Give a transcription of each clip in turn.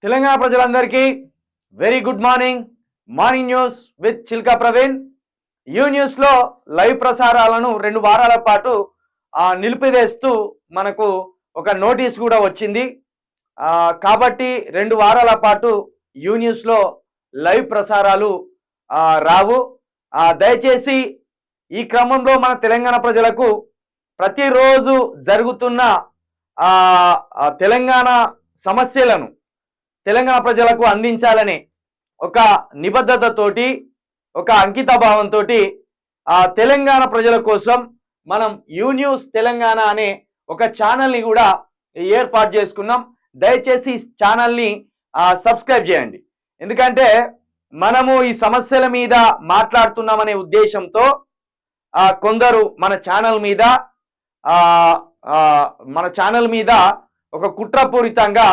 తెలంగాణ ప్రజలందరికీ very good morning. Morning news with Chilka Praveen. You న్యూస్లో live ప్రసారాలను 2 వారాల పాటు నిలిపివేస్తూ మనకు ఒక నోటీస్ కూడా వచ్చింది. కాబట్టి 2 వారాల పాటు యూ న్యూస్లో లైవ్ ప్రసారాలు రావు. దయచేసి ఈ క్రమంలో మన తెలంగాణ ప్రజలకు ప్రతిరోజు జరుగుతున్న తెలంగాణ సమస్యలను తెలంగాణ ప్రజలకు అందించాలనే ఒక నిబద్ధతతోటి, ఒక అంకిత భావంతో తెలంగాణ ప్రజల కోసం మనం యూ న్యూస్ తెలంగాణ అనే ఒక ఛానల్ని కూడా ఏర్పాటు చేసుకున్నాం. దయచేసి ఈ ఛానల్ని సబ్స్క్రైబ్ చేయండి. ఎందుకంటే మనము ఈ సమస్యల మీద మాట్లాడుతున్నామనే ఉద్దేశంతో కొందరు మన ఛానల్ మీద ఒక కుట్రపూరితంగా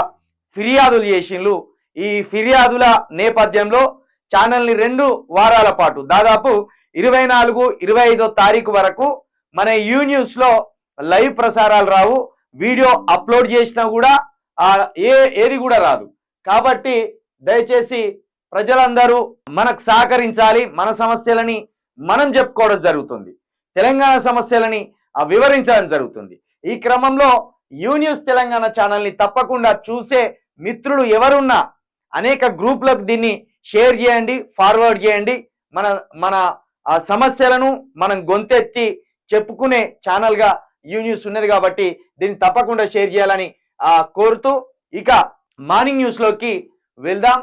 ఫిర్యాదులు చేసిండ్రు. ఈ ఫిర్యాదుల నేపథ్యంలో ఛానల్ని 2 వారాల పాటు దాదాపు 24-25 తారీఖు వరకు మన యూ న్యూస్లో లైవ్ ప్రసారాలు రావు. వీడియో అప్లోడ్ చేసినా కూడా ఏది కూడా రాదు. కాబట్టి దయచేసి ప్రజలందరూ మనకు సహకరించాలి. మన సమస్యలని మనం చెప్పుకోవడం జరుగుతుంది, తెలంగాణ సమస్యలని వివరించడం జరుగుతుంది. ఈ క్రమంలో యూ న్యూస్ తెలంగాణ ఛానల్ని తప్పకుండా చూసే మిత్రులు ఎవరున్నా అనేక గ్రూపులకు దీన్ని షేర్ చేయండి, ఫార్వర్డ్ చేయండి. మన సమస్యలను మనం గొంతెత్తి చెప్పుకునే ఛానల్గా యూ న్యూస్ ఉన్నది కాబట్టి దీన్ని తప్పకుండా షేర్ చేయాలని కోరుతూ ఇక మార్నింగ్ న్యూస్లోకి వెళ్దాం.